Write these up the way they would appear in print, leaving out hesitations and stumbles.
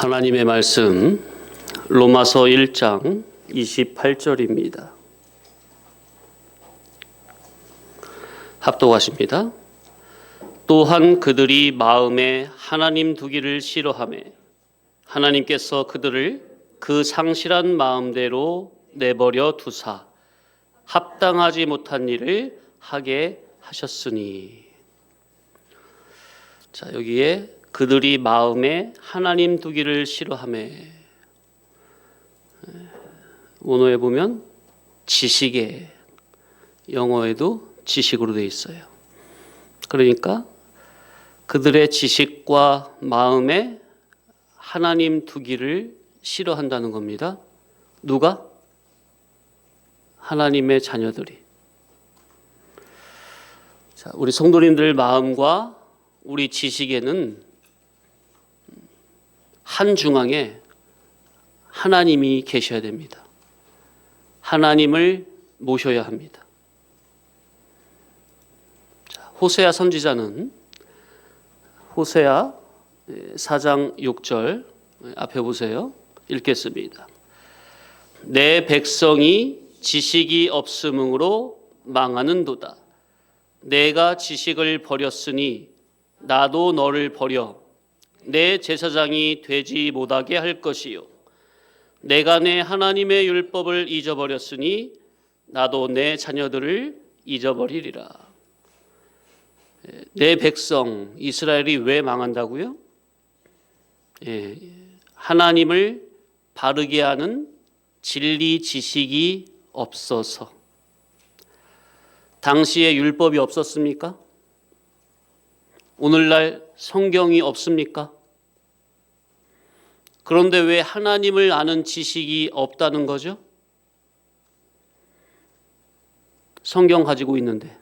하나님의 말씀 로마서 1장 28절입니다. 합독하십니다. 또한 그들이 마음에 하나님 두기를 싫어하며 하나님께서 그들을 그 상실한 마음대로 내버려 두사 합당하지 못한 일을 하게 하셨으니. 자, 여기에 그들이 마음에 하나님 두기를 싫어하며, 원어에 보면 지식에, 영어에도 지식으로 되어 있어요. 그러니까 그들의 지식과 마음에 하나님 두기를 싫어한다는 겁니다. 누가? 하나님의 자녀들이. 자, 우리 성도님들 마음과 우리 지식에는 한 중앙에 하나님이 계셔야 됩니다. 하나님을 모셔야 합니다. 자, 호세아 선지자는 호세아 4장 6절 앞에 보세요. 읽겠습니다. 내 백성이 지식이 없음으로 망하는도다. 내가 지식을 버렸으니 나도 너를 버려 내 제사장이 되지 못하게 할 것이요. 내가 내 하나님의 율법을 잊어버렸으니 나도 내 자녀들을 잊어버리리라. 내 백성 이스라엘이 왜 망한다고요? 하나님을 바르게 하는 진리 지식이 없어서. 당시에 율법이 없었습니까? 오늘날 성경이 없습니까? 그런데 왜 하나님을 아는 지식이 없다는 거죠? 성경 가지고 있는데,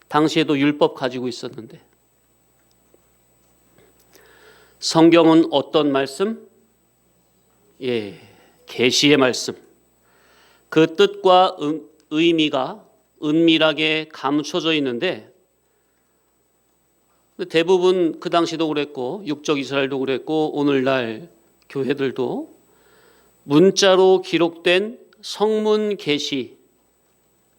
당시에도 율법 가지고 있었는데. 성경은 어떤 말씀? 계시의 말씀. 그 뜻과 의미가 은밀하게 감춰져 있는데, 대부분 그 당시도 그랬고 육적 이스라엘도 그랬고 오늘날 교회들도 문자로 기록된 성문 계시,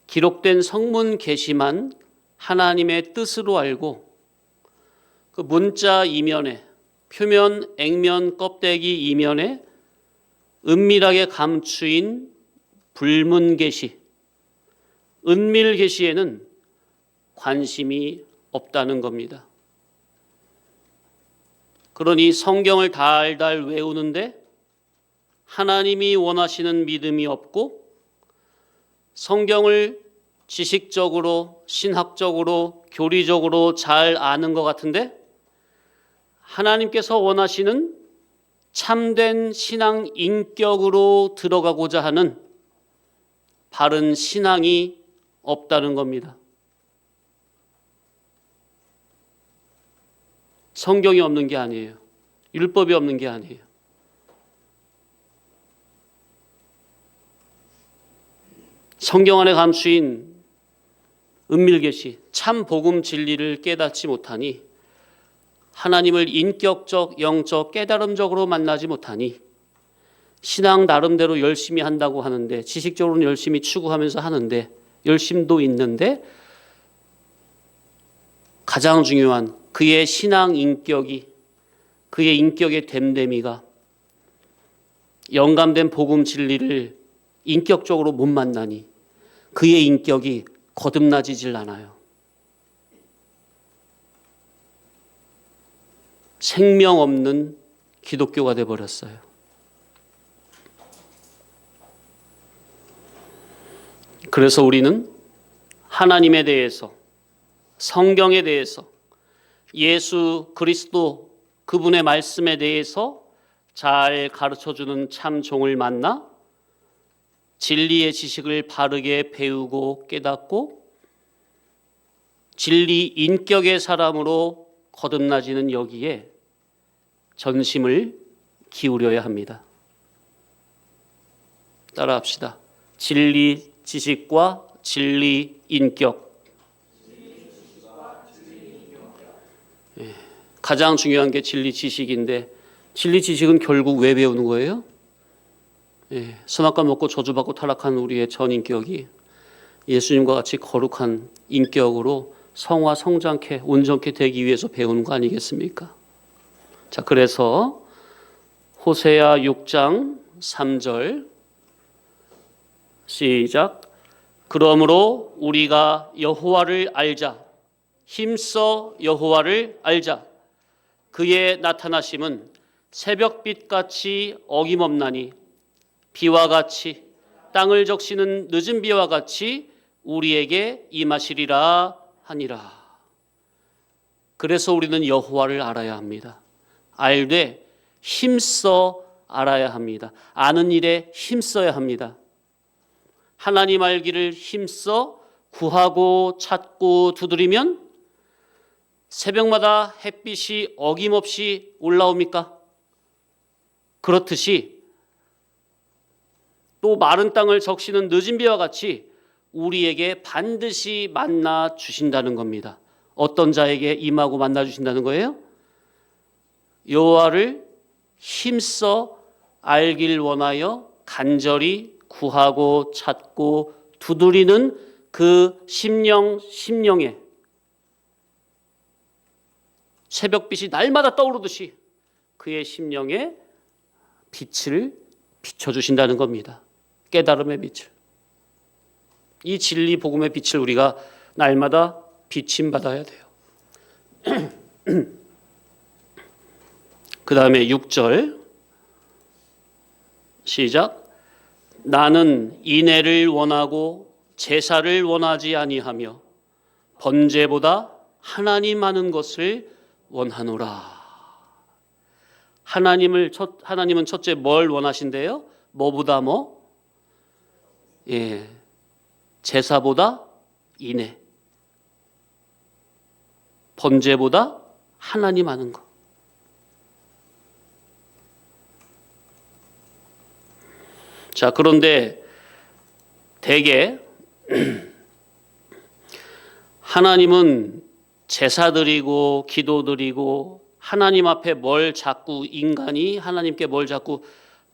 기록된 성문 계시만 하나님의 뜻으로 알고 그 문자 이면에, 표면, 액면, 껍데기 이면에 은밀하게 감추인 불문 계시, 은밀 계시에는 관심이 없다는 겁니다. 그러니 성경을 달달 외우는데 하나님이 원하시는 믿음이 없고, 성경을 지식적으로, 신학적으로, 교리적으로 잘 아는 것 같은데 하나님께서 원하시는 참된 신앙 인격으로 들어가고자 하는 바른 신앙이 없다는 겁니다. 성경이 없는 게 아니에요. 율법이 없는 게 아니에요. 성경 안에 감추인 은밀계시, 참 복음 진리를 깨닫지 못하니, 하나님을 인격적, 영적, 깨달음적으로 만나지 못하니, 신앙 나름대로 열심히 한다고 하는데, 지식적으로는 열심히 추구하면서 하는데, 열심도 있는데, 가장 중요한 그의 신앙 인격이, 그의 인격의 됨됨이가 영감된 복음 진리를 인격적으로 못 만나니 그의 인격이 거듭나지질 않아요. 생명 없는 기독교가 되어버렸어요. 그래서 우리는 하나님에 대해서, 성경에 대해서, 예수 그리스도 그분의 말씀에 대해서 잘 가르쳐주는 참 종을 만나 진리의 지식을 바르게 배우고 깨닫고 진리 인격의 사람으로 거듭나지는 여기에 전심을 기울여야 합니다. 따라합시다. 진리 지식과 진리 인격. 가장 중요한 게 진리 지식인데 진리 지식은 결국 왜 배우는 거예요? 선악과 먹고 저주받고 타락한 우리의 전 인격이 예수님과 같이 거룩한 인격으로 성화 성장케 온전케 되기 위해서 배우는 거 아니겠습니까? 자, 그래서 호세아 6장 3절 시작. 그러므로 우리가 여호와를 알자. 힘써 여호와를 알자. 그의 나타나심은 새벽빛같이 어김없나니 비와 같이 땅을 적시는 늦은 비와 같이 우리에게 임하시리라 하니라. 그래서 우리는 여호와를 알아야 합니다. 알되 힘써 알아야 합니다. 아는 일에 힘써야 합니다. 하나님 알기를 힘써 구하고 찾고 두드리면 새벽마다 햇빛이 어김없이 올라옵니까? 그렇듯이 또 마른 땅을 적시는 늦은 비와 같이 우리에게 반드시 만나 주신다는 겁니다. 어떤 자에게 임하고 만나 주신다는 거예요? 여호와를 힘써 알길 원하여 간절히 구하고 찾고 두드리는 그 심령에 새벽빛이 날마다 떠오르듯이 그의 심령에 빛을 비춰주신다는 겁니다. 깨달음의 빛을. 이 진리 복음의 빛을 우리가 날마다 비침받아야 돼요. 그 다음에 6절 시작. 나는 인애를 원하고 제사를 원하지 아니하며 번제보다 하나님 아는 것을 원하노라. 하나님은 첫째 뭘 원하신대요? 뭐보다 뭐? 제사보다 인애. 번제보다 하나님 아는 것. 자, 그런데 대개 하나님은 제사 드리고 기도 드리고 하나님 앞에 뭘 자꾸 인간이 하나님께 뭘 자꾸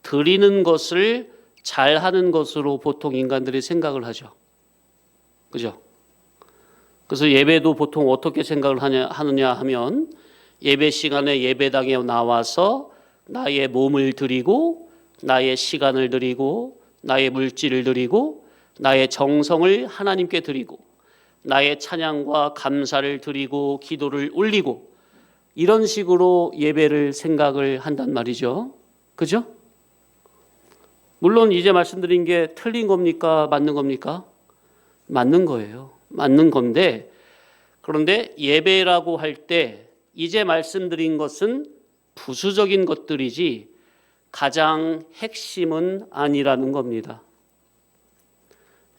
드리는 것을 잘하는 것으로 보통 인간들이 생각을 하죠. 그죠? 그래서 예배도 보통 어떻게 생각을 하느냐 하면 예배 시간에 예배당에 나와서 나의 몸을 드리고 나의 시간을 드리고 나의 물질을 드리고 나의 정성을 하나님께 드리고 나의 찬양과 감사를 드리고 기도를 올리고 이런 식으로 예배를 생각을 한단 말이죠. 그죠? 물론 이제 말씀드린 게 틀린 겁니까? 맞는 겁니까? 맞는 거예요. 맞는 건데, 그런데 예배라고 할 때 이제 말씀드린 것은 부수적인 것들이지 가장 핵심은 아니라는 겁니다.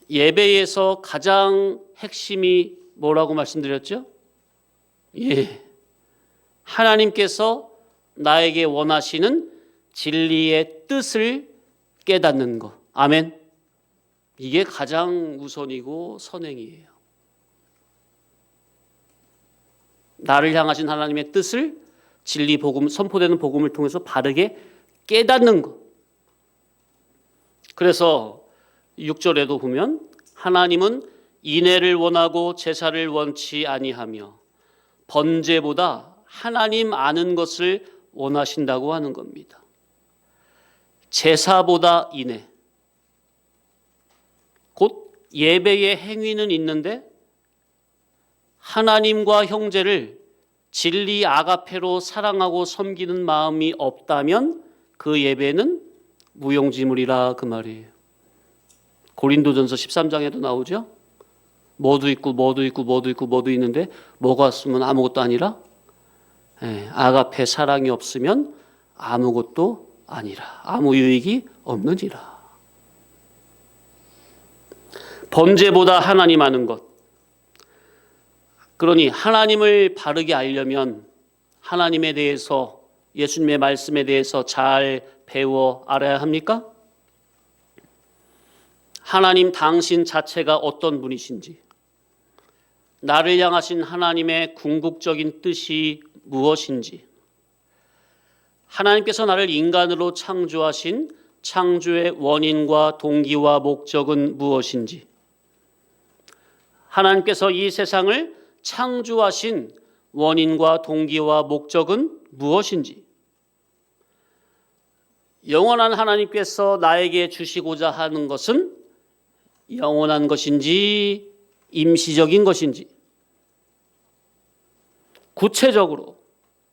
예배에서 가장 핵심이 뭐라고 말씀드렸죠? 하나님께서 나에게 원하시는 진리의 뜻을 깨닫는 것. 아멘. 이게 가장 우선이고 선행이에요. 나를 향하신 하나님의 뜻을 진리 복음, 선포되는 복음을 통해서 바르게 깨닫는 것. 그래서 6절에도 보면 하나님은 인애를 원하고 제사를 원치 아니하며 번제보다 하나님 아는 것을 원하신다고 하는 겁니다. 제사보다 인애. 곧 예배의 행위는 있는데 하나님과 형제를 진리 아가페로 사랑하고 섬기는 마음이 없다면 그 예배는 무용지물이라 그 말이에요. 고린도전서 13장에도 나오죠. 뭐도 있고 뭐도 있고 뭐도 있고 뭐도 있는데 뭐가 없으면 아무것도 아니라 아가페 사랑이 없으면 아무것도 아니라 아무 유익이 없느니라. 번제보다 하나님 아는 것. 그러니 하나님을 바르게 알려면 하나님에 대해서 예수님의 말씀에 대해서 잘 배워 알아야 합니까? 하나님 당신 자체가 어떤 분이신지, 나를 향하신 하나님의 궁극적인 뜻이 무엇인지, 하나님께서 나를 인간으로 창조하신 창조의 원인과 동기와 목적은 무엇인지, 하나님께서 이 세상을 창조하신 원인과 동기와 목적은 무엇인지, 영원한 하나님께서 나에게 주시고자 하는 것은 영원한 것인지 임시적인 것인지, 구체적으로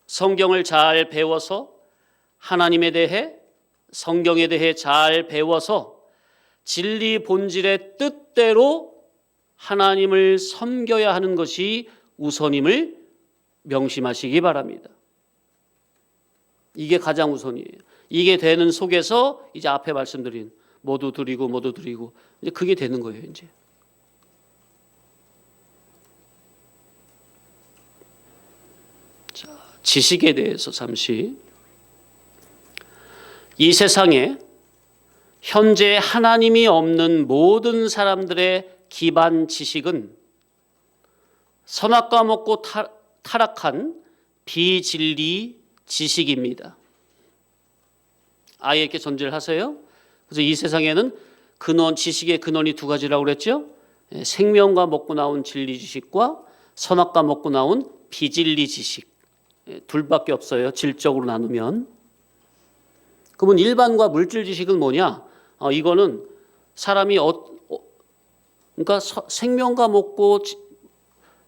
성경을 잘 배워서 하나님에 대해, 성경에 대해 잘 배워서 진리 본질의 뜻대로 하나님을 섬겨야 하는 것이 우선임을 명심하시기 바랍니다. 이게 가장 우선이에요. 이게 되는 속에서 이제 앞에 말씀드린 모두 드리고 이제 그게 되는 거예요. 이제 자, 지식에 대해서 잠시. 이 세상에 현재 하나님이 없는 모든 사람들의 기반 지식은 선악과 먹고 타락한 비진리 지식입니다. 아예 이렇게 전제를 하세요. 그래서 이 세상에는 지식의 근원이 두 가지라고 그랬죠. 생명과 먹고 나온 진리 지식과 선악과 먹고 나온 비진리 지식. 둘밖에 없어요. 질적으로 나누면. 그러면 일반과 물질 지식은 뭐냐? 이거는 사람이 그러니까 생명과 먹고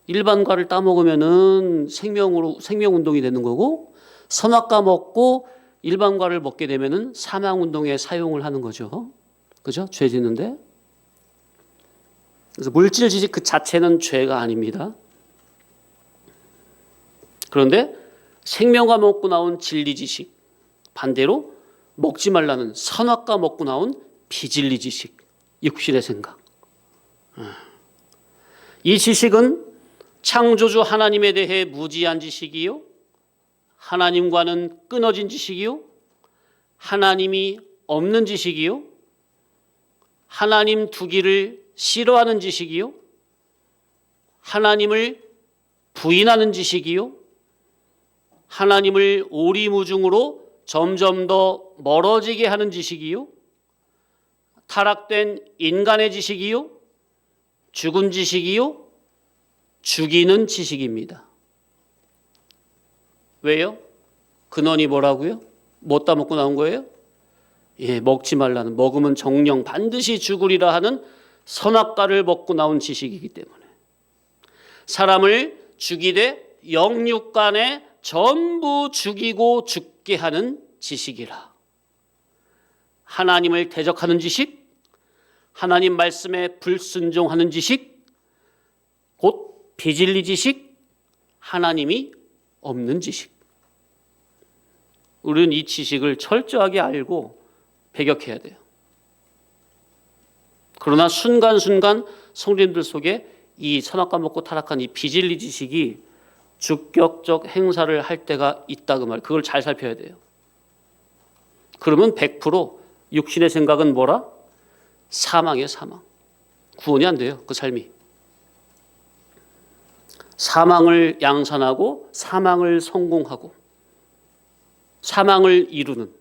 일반과를 따먹으면은 생명 운동이 되는 거고, 선악과 먹고 일반과를 먹게 되면은 사망 운동에 사용을 하는 거죠. 그죠? 죄 짓는데. 그래서 물질 지식 그 자체는 죄가 아닙니다. 그런데 생명과 먹고 나온 진리 지식, 반대로 먹지 말라는 선악과 먹고 나온 비진리 지식, 육신의 생각. 이 지식은 창조주 하나님에 대해 무지한 지식이요, 하나님과는 끊어진 지식이요, 하나님이 없는 지식이요, 하나님 두기를 싫어하는 지식이요, 하나님을 부인하는 지식이요, 하나님을 오리무중으로 점점 더 멀어지게 하는 지식이요, 타락된 인간의 지식이요, 죽은 지식이요, 죽이는 지식입니다. 왜요? 근원이 뭐라고요? 뭐 따먹고 나온 거예요? 먹지 말라는, 먹으면 정령 반드시 죽으리라 하는 선악과를 먹고 나온 지식이기 때문에 사람을 죽이되 영육간에 전부 죽이고 죽게 하는 지식이라. 하나님을 대적하는 지식, 하나님 말씀에 불순종하는 지식, 곧 비진리 지식, 하나님이 없는 지식. 우리는 이 지식을 철저하게 알고 배격해야 돼요. 그러나 순간순간 성도님들 속에 이 선악과 먹고 타락한 이 비진리 지식이 주격적 행사를 할 때가 있다, 그 말. 그걸 잘 살펴야 돼요. 그러면 100% 육신의 생각은 뭐라? 사망이에요, 사망. 구원이 안 돼요, 그 삶이. 사망을 양산하고 사망을 성공하고 사망을 이루는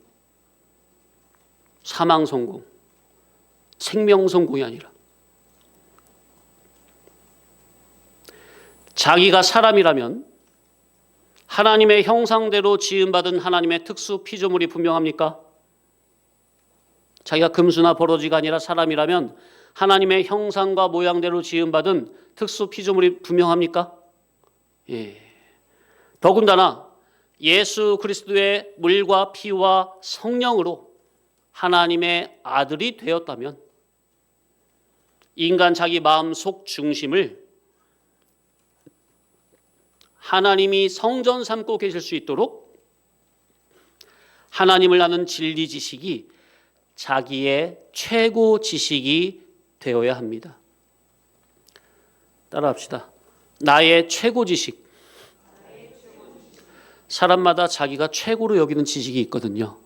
사망 성공, 생명 성공이 아니라 자기가 사람이라면 하나님의 형상대로 지음받은 하나님의 특수 피조물이 분명합니까? 자기가 금수나 버러지가 아니라 사람이라면 하나님의 형상과 모양대로 지음받은 특수 피조물이 분명합니까? 예. 더군다나 예수 그리스도의 물과 피와 성령으로 하나님의 아들이 되었다면 인간 자기 마음속 중심을 하나님이 성전 삼고 계실 수 있도록 하나님을 아는 진리 지식이 자기의 최고 지식이 되어야 합니다. 따라합시다. 나의 최고 지식. 사람마다 자기가 최고로 여기는 지식이 있거든요.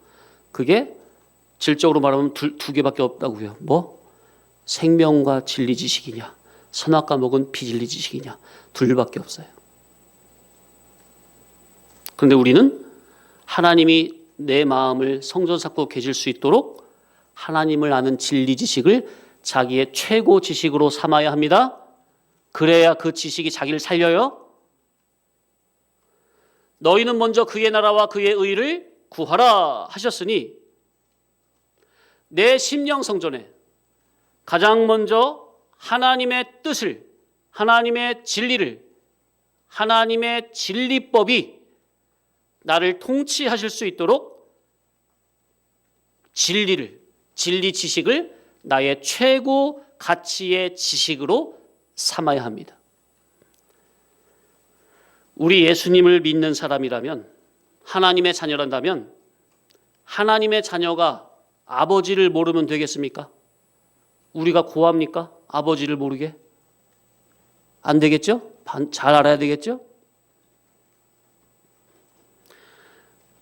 그게 질적으로 말하면 두 개밖에 없다고요. 뭐? 생명과 진리 지식이냐, 선악과 먹은 비진리 지식이냐, 둘밖에 없어요. 그런데 우리는 하나님이 내 마음을 성전 쌓고 계실 수 있도록 하나님을 아는 진리 지식을 자기의 최고 지식으로 삼아야 합니다. 그래야 그 지식이 자기를 살려요. 너희는 먼저 그의 나라와 그의 의를 구하라 하셨으니 내 심령 성전에 가장 먼저 하나님의 뜻을, 하나님의 진리를, 하나님의 진리법이 나를 통치하실 수 있도록 진리 지식을 나의 최고 가치의 지식으로 삼아야 합니다. 우리 예수님을 믿는 사람이라면, 하나님의 자녀란다면 하나님의 자녀가 아버지를 모르면 되겠습니까? 우리가 고합니까? 아버지를 모르게? 안 되겠죠? 잘 알아야 되겠죠?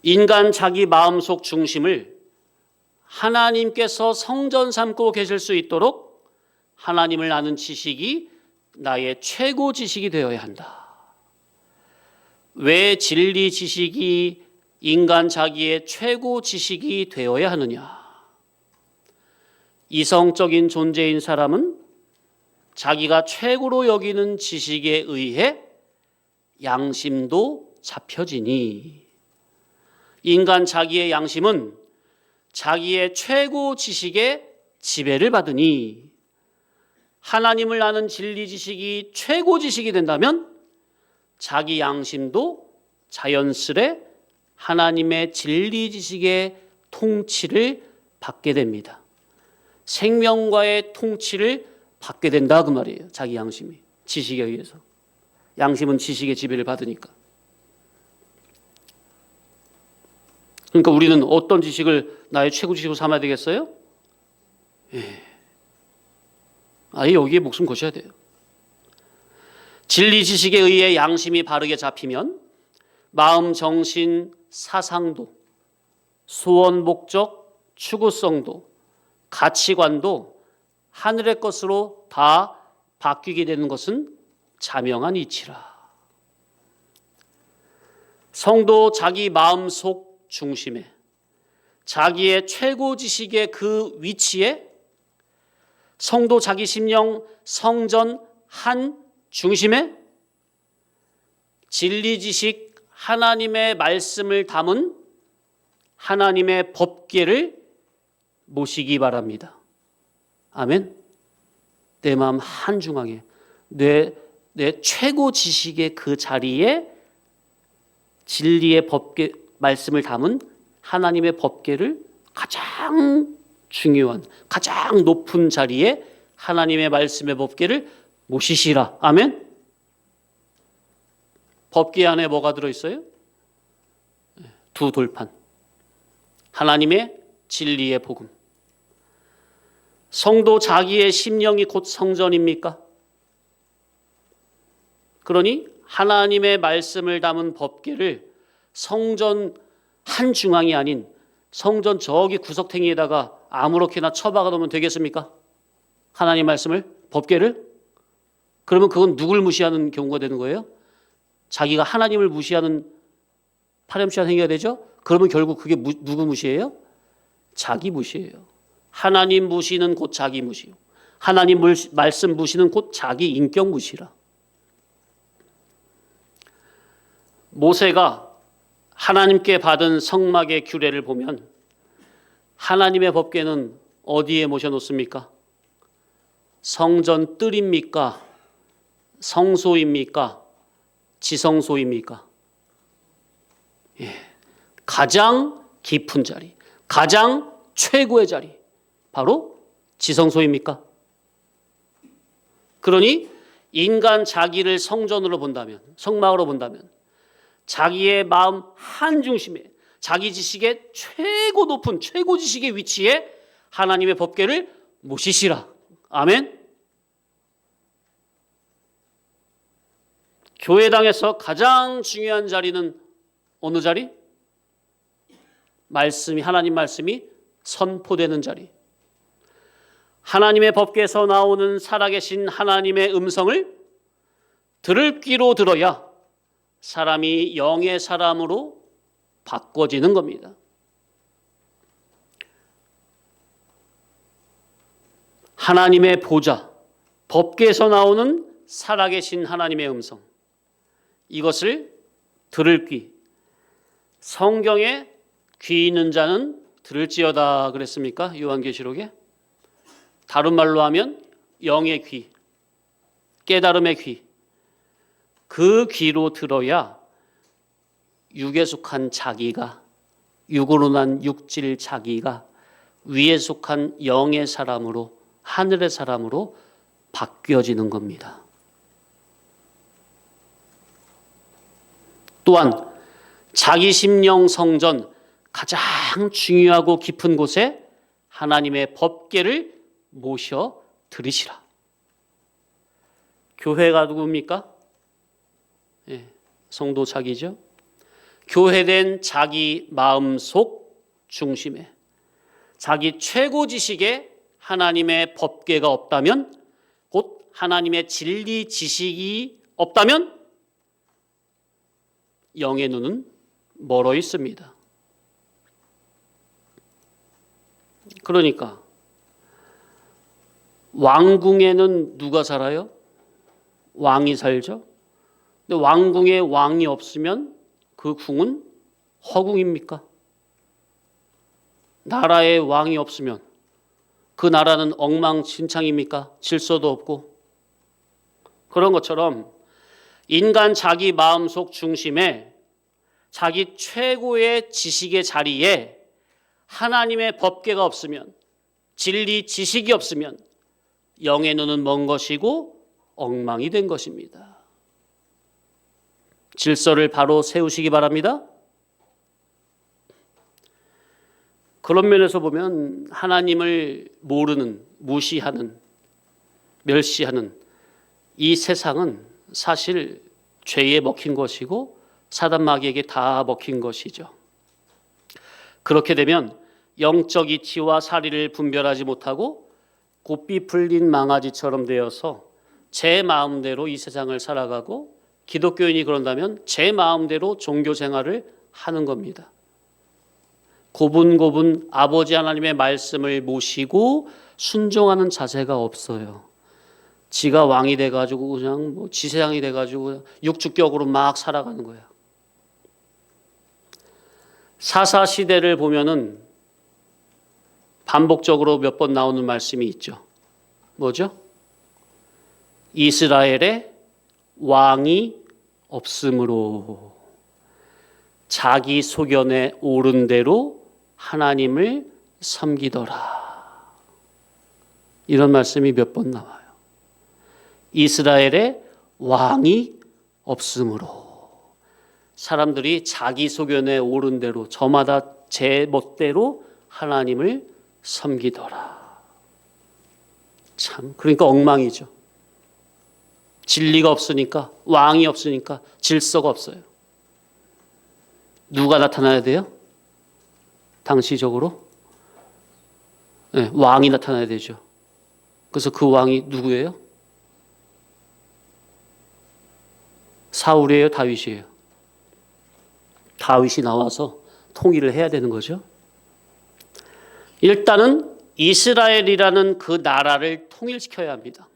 인간 자기 마음속 중심을 하나님께서 성전 삼고 계실 수 있도록 하나님을 아는 지식이 나의 최고 지식이 되어야 한다. 왜 진리 지식이 인간 자기의 최고 지식이 되어야 하느냐? 이성적인 존재인 사람은 자기가 최고로 여기는 지식에 의해 양심도 잡혀지니, 인간 자기의 양심은 자기의 최고 지식에 지배를 받으니, 하나님을 아는 진리 지식이 최고 지식이 된다면 자기 양심도 자연스레 하나님의 진리 지식의 통치를 받게 됩니다. 생명과의 통치를 받게 된다 그 말이에요. 자기 양심이 지식에 의해서. 양심은 지식의 지배를 받으니까. 그러니까 우리는 어떤 지식을 나의 최고 지식으로 삼아야 되겠어요? 아예 여기에 목숨 거셔야 돼요. 진리 지식에 의해 양심이 바르게 잡히면 마음, 정신, 사상도, 소원, 목적, 추구성도, 가치관도 하늘의 것으로 다 바뀌게 되는 것은 자명한 이치라. 성도 자기 마음속 중심에, 자기의 최고 지식의 그 위치에, 성도 자기 심령 성전 한 중심에 진리 지식 하나님의 말씀을 담은 하나님의 법궤를 모시기 바랍니다. 아멘. 내 마음 한중앙에 내 최고 지식의 그 자리에 진리의 법궤 말씀을 담은 하나님의 법궤를 가장 중요한, 가장 높은 자리에 하나님의 말씀의 법궤를 모시시라. 아멘. 법궤 안에 뭐가 들어있어요? 두 돌판. 하나님의 진리의 복음. 성도 자기의 심령이 곧 성전입니까? 그러니 하나님의 말씀을 담은 법궤를 성전 한 중앙이 아닌 성전 저기 구석탱이에다가 아무렇게나 처박아 놓으면 되겠습니까? 하나님 말씀을, 법궤를? 그러면 그건 누굴 무시하는 경우가 되는 거예요? 자기가 하나님을 무시하는 파렴치한 행위가 되죠? 그러면 결국 그게 누구 무시예요? 자기 무시예요. 하나님 무시는 곧 자기 무시요. 하나님 말씀 무시는 곧 자기 인격 무시라. 모세가 하나님께 받은 성막의 규례를 보면 하나님의 법궤는 어디에 모셔놓습니까? 성전 뜰입니까? 성소입니까? 지성소입니까? 가장 깊은 자리, 가장 최고의 자리, 바로 지성소입니까? 그러니 인간 자기를 성전으로 본다면, 성막으로 본다면 자기의 마음 한중심에 자기 지식의 최고 높은 최고 지식의 위치에 하나님의 법궤를 모시시라. 아멘. 교회당에서 가장 중요한 자리는 어느 자리? 말씀이, 하나님 말씀이 선포되는 자리. 하나님의 법궤에서 나오는 살아계신 하나님의 음성을 들을 귀로 들어야 사람이 영의 사람으로 바꿔지는 겁니다. 하나님의 보좌, 법궤에서 나오는 살아계신 하나님의 음성, 이것을 들을 귀, 성경에 귀 있는 자는 들을지어다 그랬습니까? 요한계시록에. 다른 말로 하면 영의 귀, 깨달음의 귀, 그 귀로 들어야 육에 속한 자기가, 육으로 난 육질 자기가 위에 속한 영의 사람으로, 하늘의 사람으로 바뀌어지는 겁니다. 또한 자기 심령 성전, 가장 중요하고 깊은 곳에 하나님의 법궤를 모셔 들으시라. 교회가 누굽니까? 성도 자기죠. 교회된 자기 마음속 중심에 자기 최고 지식에 하나님의 법궤가 없다면, 곧 하나님의 진리 지식이 없다면 영의 눈은 멀어 있습니다. 그러니까 왕궁에는 누가 살아요? 왕이 살죠. 근데 왕궁에 왕이 없으면 그 궁은 허궁입니까? 나라에 왕이 없으면 그 나라는 엉망진창입니까? 질서도 없고. 그런 것처럼 인간 자기 마음속 중심에 자기 최고의 지식의 자리에 하나님의 법궤가 없으면, 진리 지식이 없으면 영의 눈은 먼 것이고 엉망이 된 것입니다. 질서를 바로 세우시기 바랍니다. 그런 면에서 보면 하나님을 모르는, 무시하는, 멸시하는 이 세상은 사실 죄에 먹힌 것이고 사단 마귀에게 다 먹힌 것이죠. 그렇게 되면 영적 이치와 사리를 분별하지 못하고 고삐 풀린 망아지처럼 되어서 제 마음대로 이 세상을 살아가고, 기독교인이 그런다면 제 마음대로 종교 생활을 하는 겁니다. 고분고분 아버지 하나님의 말씀을 모시고 순종하는 자세가 없어요. 지가 왕이 돼가지고 그냥 지세상이 돼가지고 육주격으로 막 살아가는 거야. 사사시대를 보면은 반복적으로 몇 번 나오는 말씀이 있죠. 뭐죠? 이스라엘에 왕이 없으므로 자기 소견에 옳은 대로 하나님을 섬기더라. 이런 말씀이 몇 번 나와요. 이스라엘에 왕이 없으므로 사람들이 자기 소견에 옳은 대로 저마다 제 멋대로 하나님을 섬기더라. 참, 그러니까 엉망이죠. 진리가 없으니까, 왕이 없으니까 질서가 없어요. 누가 나타나야 돼요? 당시적으로? 네, 왕이 나타나야 되죠. 그래서 그 왕이 누구예요? 사울이에요? 다윗이에요? 다윗이 나와서 통일을 해야 되는 거죠. 일단은 이스라엘이라는 그 나라를 통일시켜야 합니다.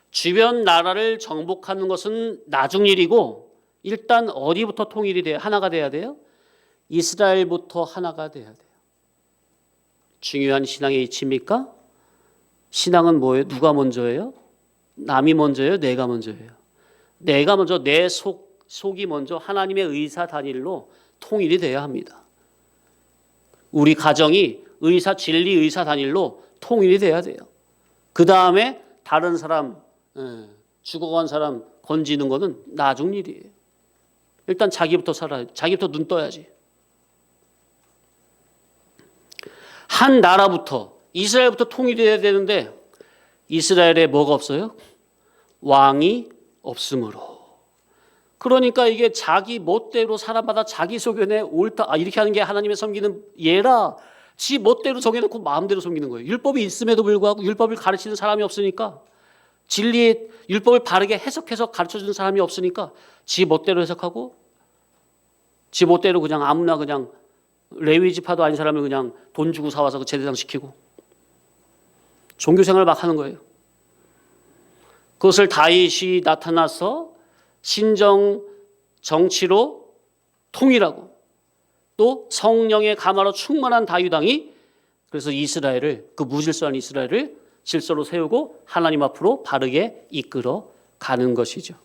주변 나라를 정복하는 것은 나중 일이고, 일단 어디부터 통일이 돼요? 하나가 돼야 돼요? 이스라엘부터 하나가 돼야 돼요. 중요한 신앙의 이치입니까? 신앙은 뭐예요? 누가 먼저예요? 남이 먼저예요? 내가 먼저예요? 내가 먼저, 내 속이 먼저 하나님의 의사 단일로 통일이 돼야 합니다. 우리 가정이 진리 의사 단일로 통일이 돼야 돼요. 그 다음에 다른 사람, 죽어간 사람 건지는 거는 나중 일이에요. 일단 자기부터 살아야 돼. 자기부터 눈 떠야지. 한 나라부터, 이스라엘부터 통일이 돼야 되는데 이스라엘에 뭐가 없어요? 왕이 없으므로. 그러니까 이게 자기 멋대로 사람마다 자기 소견에 옳다, 이렇게 하는 게 하나님의 섬기는 예라. 지 멋대로 정해놓고 마음대로 섬기는 거예요. 율법이 있음에도 불구하고 율법을 가르치는 사람이 없으니까, 진리의 율법을 바르게 해석해서 가르쳐주는 사람이 없으니까 지 멋대로 해석하고, 지 멋대로 그냥 아무나 그냥 레위 지파도 아닌 사람을 그냥 돈 주고 사와서 제사장 시키고, 종교 생활을 막 하는 거예요. 그것을 다윗이 나타나서 신정 정치로 통일하고 또 성령의 감화로 충만한 다윗 왕이 그래서 이스라엘을, 그 무질서한 이스라엘을 질서로 세우고 하나님 앞으로 바르게 이끌어 가는 것이죠.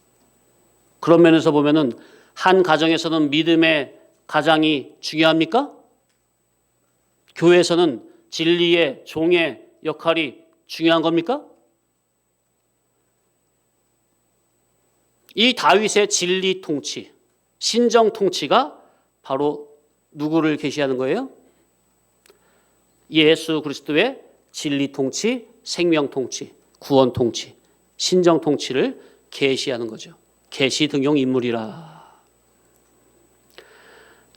그런 면에서 보면은 한 가정에서는 믿음의 가장이 중요합니까? 교회에서는 진리의 종의 역할이 중요한 겁니까? 이 다윗의 진리 통치, 신정 통치가 바로 누구를 계시하는 거예요? 예수 그리스도의 진리 통치, 생명 통치, 구원 통치, 신정 통치를 계시하는 거죠. 계시 등용 인물이라.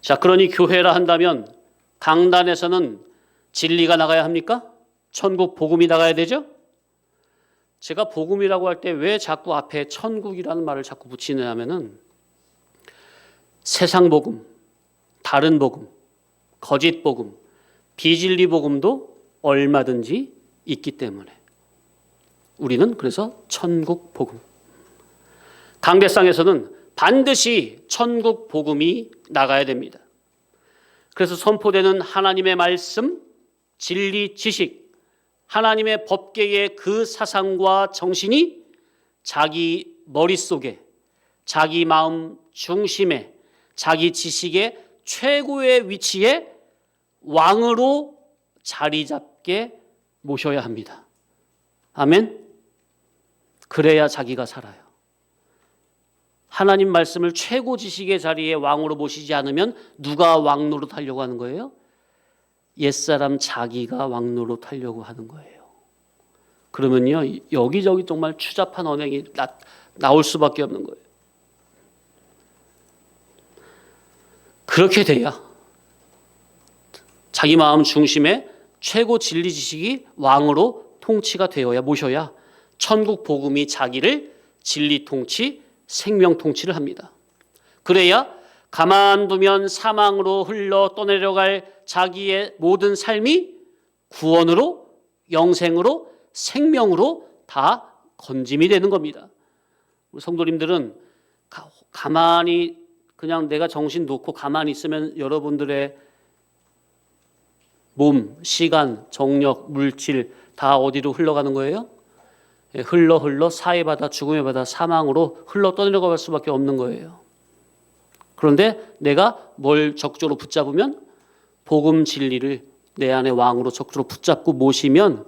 자, 그러니 교회라 한다면 강단에서는 진리가 나가야 합니까? 천국 복음이 나가야 되죠? 제가 복음이라고 할 때 왜 자꾸 앞에 천국이라는 말을 자꾸 붙이느냐 하면은 세상 복음, 다른 복음, 거짓 복음, 비진리 복음도 얼마든지 있기 때문에 우리는 그래서 천국 복음. 강대상에서는 반드시 천국 복음이 나가야 됩니다. 그래서 선포되는 하나님의 말씀, 진리 지식, 하나님의 법계의 그 사상과 정신이 자기 머릿속에, 자기 마음 중심에, 자기 지식의 최고의 위치에 왕으로 자리 잡게 모셔야 합니다. 아멘? 그래야 자기가 살아요. 하나님 말씀을 최고 지식의 자리에 왕으로 모시지 않으면 누가 왕 노릇하려고 하는 거예요? 옛사람 자기가 왕 노릇하려고 하는 거예요. 그러면요, 여기저기 정말 추잡한 언행이 나올 수밖에 없는 거예요. 그렇게 돼야 자기 마음 중심에 최고 진리 지식이 왕으로 통치가 되어야, 모셔야 천국 복음이 자기를 진리 통치, 생명 통치를 합니다. 그래야 가만두면 사망으로 흘러 떠내려갈 자기의 모든 삶이 구원으로, 영생으로, 생명으로 다 건짐이 되는 겁니다. 우리 성도님들은 가만히 그냥 내가 정신 놓고 가만히 있으면 여러분들의 몸, 시간, 정력, 물질 다 어디로 흘러가는 거예요? 흘러 사해바다, 죽음의 바다, 사망으로 흘러 떠내려갈 수밖에 없는 거예요. 그런데 내가 뭘 적극적으로 붙잡으면 복음 진리를 내 안에 왕으로 적극적으로 붙잡고 모시면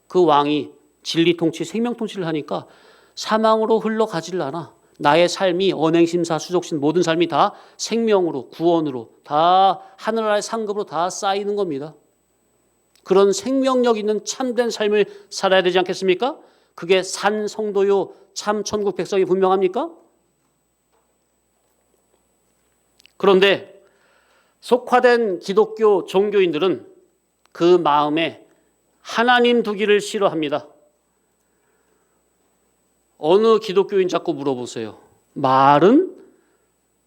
그 왕이 진리 통치, 생명 통치를 하니까 사망으로 흘러가지를 않아. 나의 삶이 언행심사, 수족신 모든 삶이 다 생명으로, 구원으로, 다 하늘나라의 상급으로 다 쌓이는 겁니다. 그런 생명력 있는 참된 삶을 살아야 되지 않겠습니까? 그게 산 성도요 참 천국 백성이 분명합니까? 그런데 속화된 기독교 종교인들은 그 마음에 하나님 두기를 싫어합니다. 어느 기독교인 자꾸 물어보세요. 말은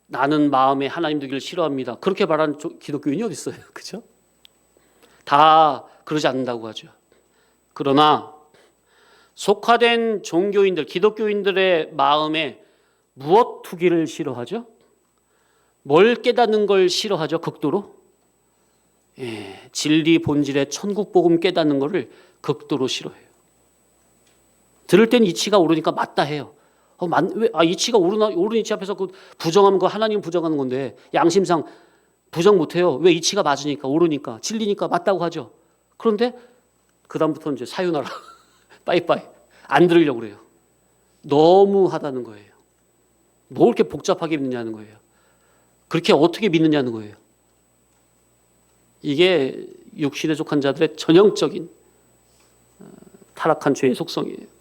나는 마음에 하나님 두기를 싫어합니다. 그렇게 말하는 기독교인이 어디 있어요? 그죠? 다 그러지 않는다고 하죠. 그러나 속화된 종교인들, 기독교인들의 마음에 무엇 두기를 싫어하죠? 뭘 깨닫는 걸 싫어하죠? 극도로? 진리 본질의 천국 복음 깨닫는 것을 극도로 싫어해요. 들을 땐 이치가 오르니까 맞다 해요. 이치가 오른 이치 앞에서 그 부정하면 거 하나님 부정하는 건데 양심상 부정 못해요. 왜? 이치가 맞으니까, 오르니까, 진리니까 맞다고 하죠. 그런데 그 다음부터 이제 사유나라 빠이빠이 안 들으려고 그래요. 너무 하다는 거예요. 뭐 이렇게 복잡하게 믿느냐는 거예요. 그렇게 어떻게 믿느냐는 거예요. 이게 육신에 속한 자들의 전형적인 타락한 죄의 속성이에요.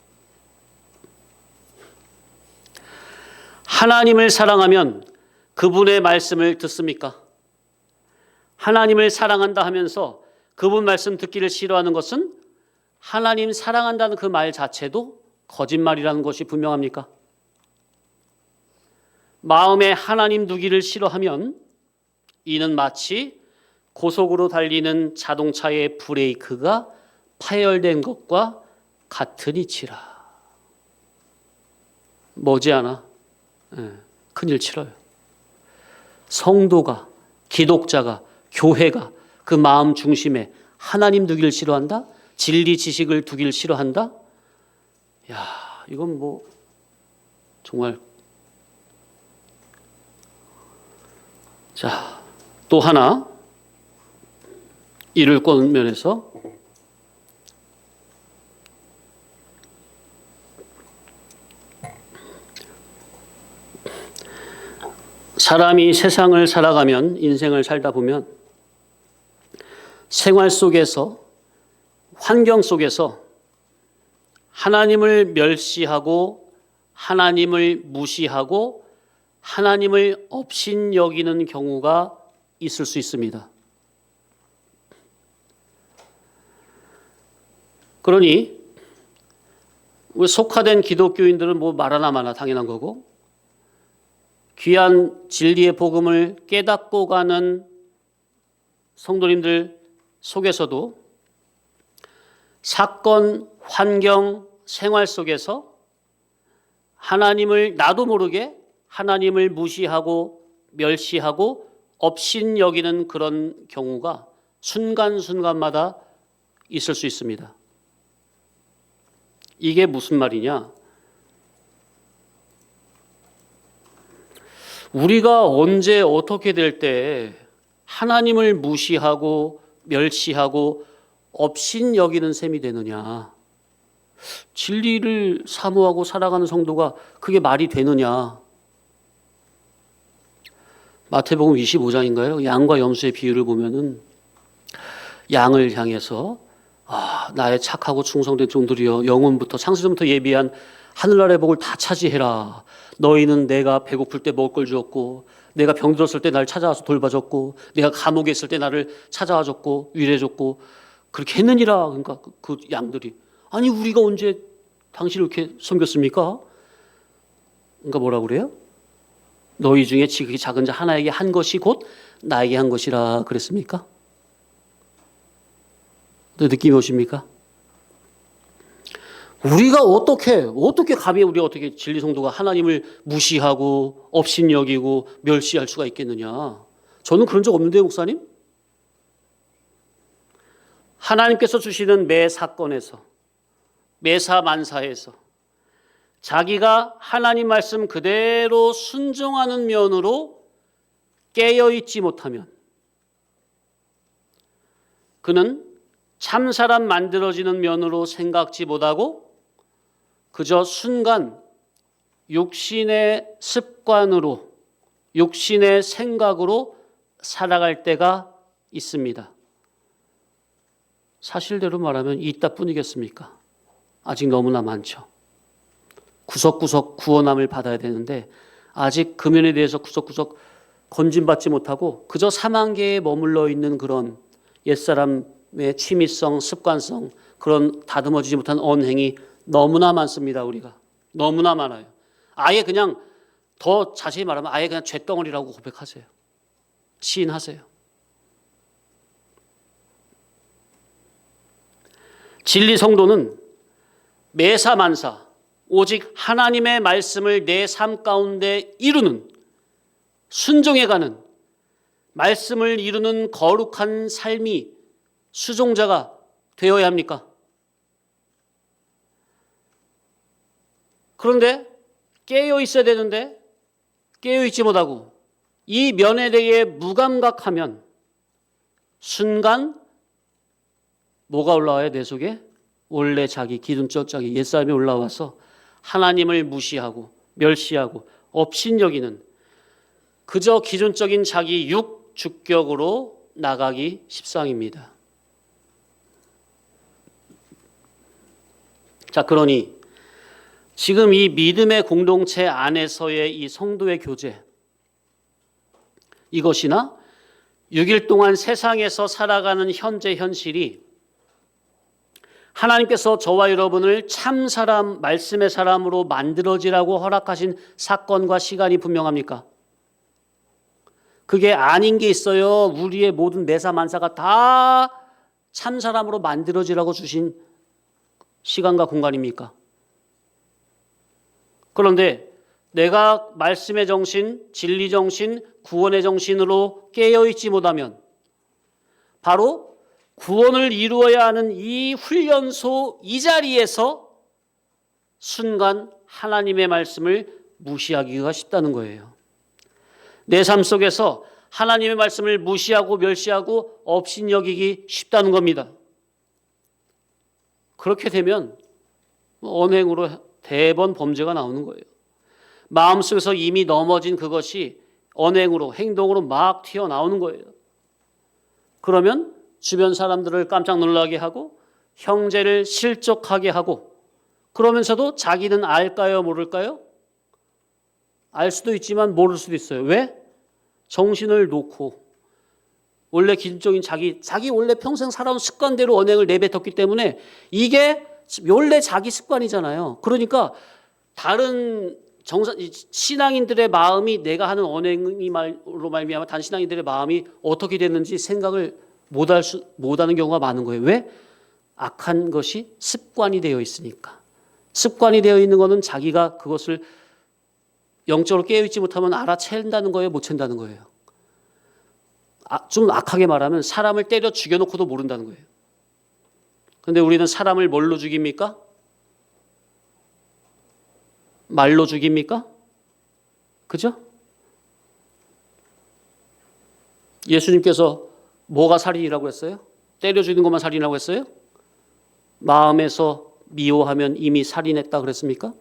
하나님을 사랑하면 그분의 말씀을 듣습니까? 하나님을 사랑한다 하면서 그분 말씀 듣기를 싫어하는 것은 하나님 사랑한다는 그 말 자체도 거짓말이라는 것이 분명합니까? 마음에 하나님 두기를 싫어하면 이는 마치 고속으로 달리는 자동차의 브레이크가 파열된 것과 같은 이치라. 머지않아 큰일 치러요. 성도가, 기독자가, 교회가 그 마음 중심에 하나님 두기를 싫어한다? 진리 지식을 두기를 싫어한다? 야, 이건 뭐 정말. 자, 또 하나 이를 면에서 사람이 세상을 살아가면, 인생을 살다 보면 생활 속에서, 환경 속에서 하나님을 멸시하고 하나님을 무시하고 하나님을 업신여기는 경우가 있을 수 있습니다. 그러니 우리 속화된 기독교인들은 뭐 말하나 마나 당연한 거고, 귀한 진리의 복음을 깨닫고 가는 성도님들 속에서도 사건, 환경, 생활 속에서 하나님을 나도 모르게 하나님을 무시하고 멸시하고 업신여기는 그런 경우가 순간순간마다 있을 수 있습니다. 이게 무슨 말이냐? 우리가 언제 어떻게 될 때 하나님을 무시하고 멸시하고 업신여기는 셈이 되느냐? 진리를 사모하고 살아가는 성도가 그게 말이 되느냐? 마태복음 25장인가요? 양과 염소의 비유를 보면은 양을 향해서 나의 착하고 충성된 종들이여, 영혼부터 창세전부터 예비한 하늘나라의 복을 다 차지해라. 너희는 내가 배고플 때 먹을 걸 주었고, 내가 병들었을 때 나를 찾아와서 돌봐줬고, 내가 감옥에 있을 때 나를 찾아와줬고 위로해줬고 그렇게 했느니라. 그러니까 그 양들이, 아니 우리가 언제 당신을 이렇게 섬겼습니까? 그러니까 뭐라고 그래요? 너희 중에 지극히 작은 자 하나에게 한 것이 곧 나에게 한 것이라 그랬습니까? 느낌이 오십니까? 우리가 어떻게 감히 우리가 어떻게 진리 성도가 하나님을 무시하고 업신여기고 멸시할 수가 있겠느냐? 저는 그런 적 없는데요, 목사님. 하나님께서 주시는 매 사건에서, 매사만사에서 자기가 하나님 말씀 그대로 순종하는 면으로 깨어있지 못하면 그는 참사람 만들어지는 면으로 생각지 못하고 그저 순간 육신의 습관으로, 육신의 생각으로 살아갈 때가 있습니다. 사실대로 말하면 이따뿐이겠습니까? 아직 너무나 많죠. 구석구석 구원함을 받아야 되는데 아직 그 면에 대해서 구석구석 건진받지 못하고 그저 사망계에 머물러 있는 그런 옛사람의 취미성, 습관성, 그런 다듬어지지 못한 언행이 너무나 많습니다. 우리가 너무나 많아요. 아예 그냥 더 자세히 말하면 아예 그냥 죄덩어리라고 고백하세요. 시인하세요. 진리 성도는 매사만사 오직 하나님의 말씀을 내 삶 가운데 이루는, 순종해가는, 말씀을 이루는 거룩한 삶이 수종자가 되어야 합니까? 그런데 깨어 있어야 되는데 깨어 있지 못하고 이 면에 대해 무감각하면 순간 뭐가 올라와요? 내 속에 원래 자기 기준적 자기 옛사람이 올라와서 하나님을 무시하고 멸시하고 업신여기는 그저 기존적인 자기 육 주격으로 나가기 십상입니다. 자, 그러니 지금 이 믿음의 공동체 안에서의 이 성도의 교제, 이것이나 6일 동안 세상에서 살아가는 현재 현실이 하나님께서 저와 여러분을 참 사람, 말씀의 사람으로 만들어지라고 허락하신 사건과 시간이 분명합니까? 그게 아닌 게 있어요. 우리의 모든 매사만사가 다 참 사람으로 만들어지라고 주신 시간과 공간입니까? 그런데 내가 말씀의 정신, 진리 정신, 구원의 정신으로 깨어있지 못하면 바로 구원을 이루어야 하는 이 훈련소 이 자리에서 순간 하나님의 말씀을 무시하기가 쉽다는 거예요. 내 삶 속에서 하나님의 말씀을 무시하고 멸시하고 업신여기기 쉽다는 겁니다. 그렇게 되면 언행으로 대번 범죄가 나오는 거예요. 마음속에서 이미 넘어진 그것이 언행으로 행동으로 막 튀어나오는 거예요. 그러면 주변 사람들을 깜짝 놀라게 하고 형제를 실족하게 하고 그러면서도 자기는 알까요 모를까요? 알 수도 있지만 모를 수도 있어요. 왜? 정신을 놓고 원래 기준적인 자기 원래 평생 살아온 습관대로 언행을 내뱉었기 때문에 이게 원래 자기 습관이잖아요. 그러니까 다른 신앙인들의 마음이 내가 하는 언행으로 말미암아 다른 신앙인들의 마음이 어떻게 됐는지 생각을 못하는 경우가 많은 거예요. 왜? 악한 것이 습관이 되어 있으니까. 습관이 되어 있는 것은 자기가 그것을 영적으로 깨어있지 못하면 알아챈다는 거예요? 못 챈다는 거예요? 좀 악하게 말하면 사람을 때려 죽여놓고도 모른다는 거예요. 그런데 우리는 사람을 뭘로 죽입니까? 말로 죽입니까? 그죠? 예수님께서 뭐가 살인이라고 했어요? 때려 죽이는 것만 살인이라고 했어요? 마음에서 미워하면 이미 살인했다 그랬습니까?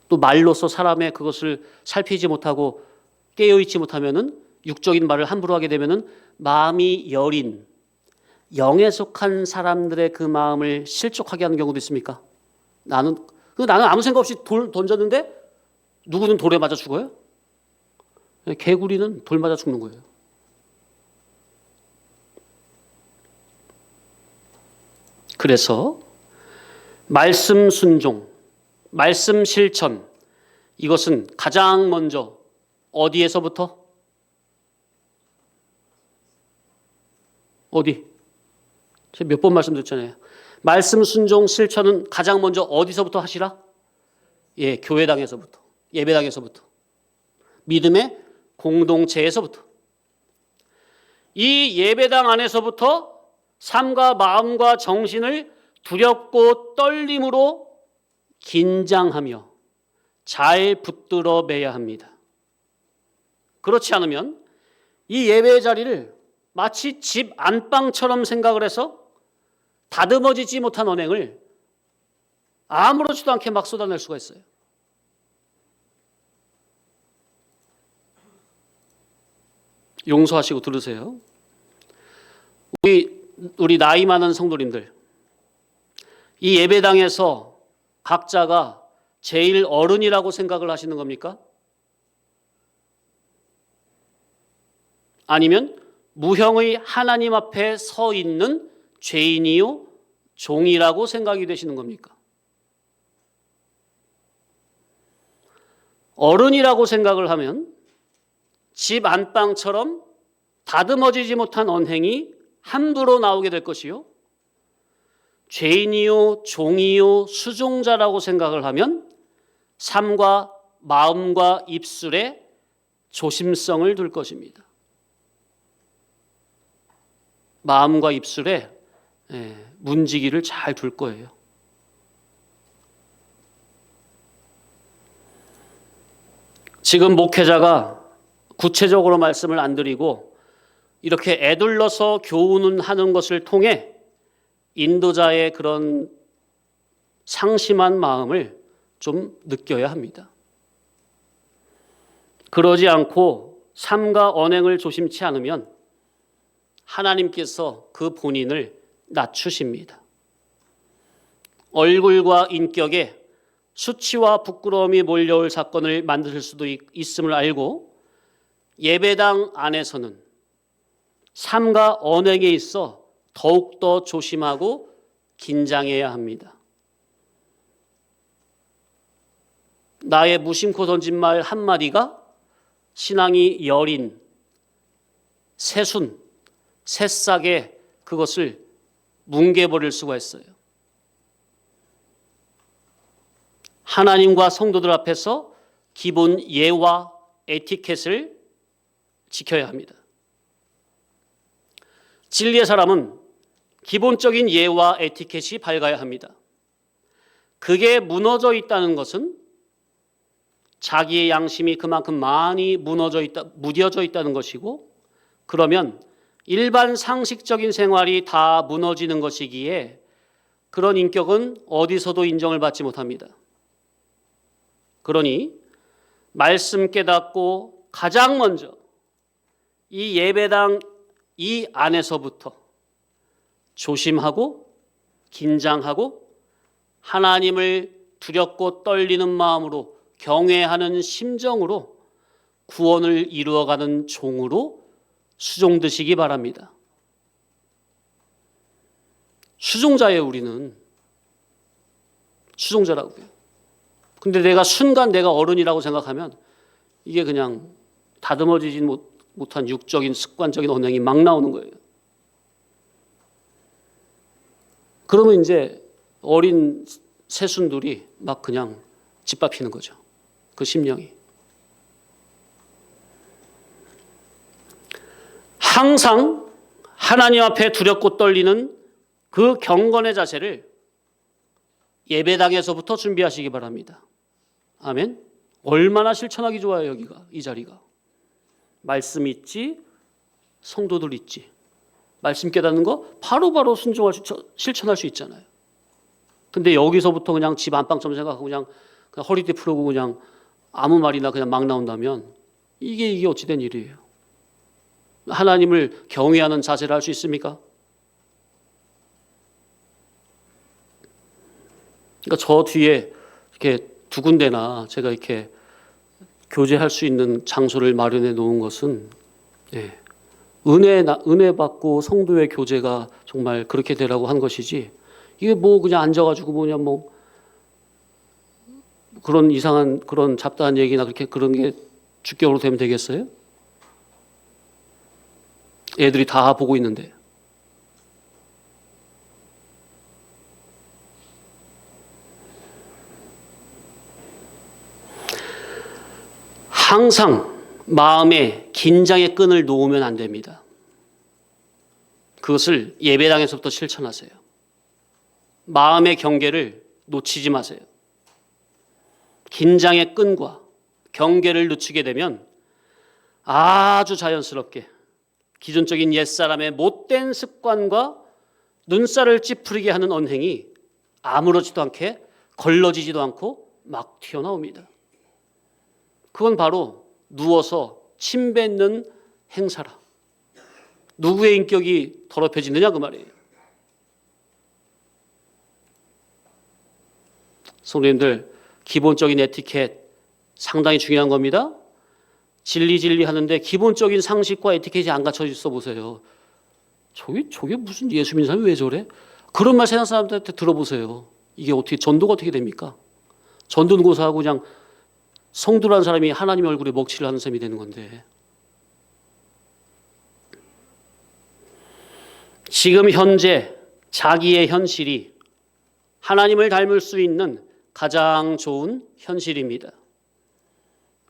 또 말로서 사람의 그것을 살피지 못하고 깨어있지 못하면은 육적인 말을 함부로 하게 되면은 마음이 여린 영에 속한 사람들의 그 마음을 실족하게 하는 경우도 있습니까? 나는 아무 생각 없이 돌 던졌는데 누구는 돌에 맞아 죽어요? 개구리는 돌 맞아 죽는 거예요. 그래서 말씀 순종, 말씀 실천 이것은 가장 먼저 어디에서부터? 어디? 제가 몇 번 말씀드렸잖아요. 말씀 순종 실천은 가장 먼저 어디서부터 하시라? 예, 교회당에서부터, 예배당에서부터, 믿음의 공동체에서부터. 이 예배당 안에서부터 삶과 마음과 정신을 두렵고 떨림으로 긴장하며 잘 붙들어 매야 합니다. 그렇지 않으면 이 예배의 자리를 마치 집 안방처럼 생각을 해서 다듬어지지 못한 언행을 아무렇지도 않게 막 쏟아낼 수가 있어요. 용서하시고 들으세요. 우리 나이 많은 성도님들, 이 예배당에서 각자가 제일 어른이라고 생각을 하시는 겁니까? 아니면 무형의 하나님 앞에 서 있는 죄인이요 종이라고 생각이 되시는 겁니까? 어른이라고 생각을 하면 집 안방처럼 다듬어지지 못한 언행이 함부로 나오게 될 것이요, 죄인이요 종이요 수종자라고 생각을 하면 삶과 마음과 입술에 조심성을 둘 것입니다. 마음과 입술에 문지기를 잘 둘 거예요. 지금 목회자가 구체적으로 말씀을 안 드리고 이렇게 애둘러서 교훈하는 것을 통해 인도자의 그런 상심한 마음을 좀 느껴야 합니다. 그러지 않고 삶과 언행을 조심치 않으면 하나님께서 그 본인을 낮추십니다. 얼굴과 인격에 수치와 부끄러움이 몰려올 사건을 만드실 수도 있음을 알고 예배당 안에서는 삶과 언행에 있어 더욱더 조심하고 긴장해야 합니다. 나의 무심코 던진 말 한마디가 신앙이 여린 새순, 새싹의 그것을 뭉개버릴 수가 있어요. 하나님과 성도들 앞에서 기본 예와 에티켓을 지켜야 합니다. 진리의 사람은 기본적인 예와 에티켓이 밝아야 합니다. 그게 무너져 있다는 것은 자기의 양심이 그만큼 많이 무뎌져 있다는 것이고, 그러면 일반 상식적인 생활이 다 무너지는 것이기에 그런 인격은 어디서도 인정을 받지 못합니다. 그러니 말씀 깨닫고 가장 먼저 이 예배당 이 안에서부터 조심하고 긴장하고 하나님을 두렵고 떨리는 마음으로 경외하는 심정으로 구원을 이루어가는 종으로 수종드시기 바랍니다. 수종자예요, 우리는. 수종자라고요. 근데 내가 순간 내가 어른이라고 생각하면 이게 그냥 다듬어지지 못한 육적인 습관적인 언행이 막 나오는 거예요. 그러면 이제 어린 새순들이 막 그냥 짓밟히는 거죠. 그 심령이. 항상 하나님 앞에 두렵고 떨리는 그 경건의 자세를 예배당에서부터 준비하시기 바랍니다. 아멘. 얼마나 실천하기 좋아요, 여기가, 이 자리가. 말씀 있지, 성도들 있지. 말씀 깨닫는 거 바로바로 실천할 수 있잖아요. 근데 여기서부터 그냥 집 안방처럼 생각하고 그냥 허리띠 풀고 그냥 아무 말이나 그냥 막 나온다면 이게 어찌된 일이에요. 하나님을 경외하는 자세를 할 수 있습니까? 그러니까 저 뒤에 이렇게 두 군데나 제가 이렇게 교제할 수 있는 장소를 마련해 놓은 것은 은혜 받고 성도의 교제가 정말 그렇게 되라고 한 것이지, 이게 뭐 그냥 앉아가지고 뭐 그런 이상한 그런 잡다한 얘기나 그런 게 주격으로 되면 되겠어요? 애들이 다 보고 있는데. 항상 마음에 긴장의 끈을 놓으면 안 됩니다. 그것을 예배당에서부터 실천하세요. 마음의 경계를 놓치지 마세요. 긴장의 끈과 경계를 늦추게 되면 아주 자연스럽게 기존적인 옛사람의 못된 습관과 눈살을 찌푸리게 하는 언행이 아무렇지도 않게 걸러지지도 않고 막 튀어나옵니다. 그건 바로 누워서 침 뱉는 행사라. 누구의 인격이 더럽혀지느냐 그 말이에요. 성도님들, 기본적인 에티켓 상당히 중요한 겁니다. 진리 하는데 기본적인 상식과 에티켓이 안 갖춰져 있어 보세요. 저게 무슨 예수 믿는 사람이 왜 저래? 그런 말 세상 사람들한테 들어보세요. 이게 어떻게 전도가 어떻게 됩니까? 전도는 고사하고 그냥 성도라는 사람이 하나님의 얼굴에 먹칠을 하는 셈이 되는 건데. 지금 현재 자기의 현실이 하나님을 닮을 수 있는 가장 좋은 현실입니다.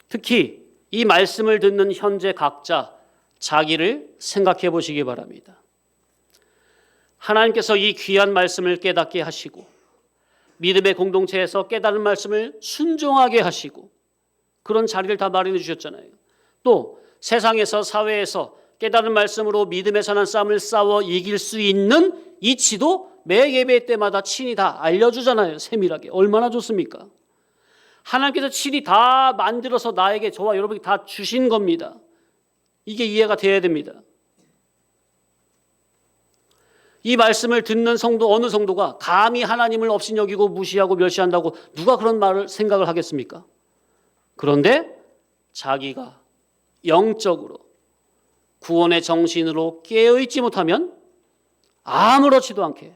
특히 이 말씀을 듣는 현재 각자 자기를 생각해 보시기 바랍니다. 하나님께서 이 귀한 말씀을 깨닫게 하시고 믿음의 공동체에서 깨달은 말씀을 순종하게 하시고 그런 자리를 다 마련해 주셨잖아요. 또 세상에서 사회에서 깨달은 말씀으로 믿음의 선한 싸움을 싸워 이길 수 있는 이치도 매 예배 때마다 친히 다 알려주잖아요. 세밀하게. 얼마나 좋습니까? 하나님께서 친히 다 만들어서 나에게, 저와 여러분에게 다 주신 겁니다. 이게 이해가 돼야 됩니다. 이 말씀을 듣는 성도, 어느 성도가 감히 하나님을 업신여기고 무시하고 멸시한다고 누가 그런 말을 생각을 하겠습니까? 그런데 자기가 영적으로 구원의 정신으로 깨어있지 못하면 아무렇지도 않게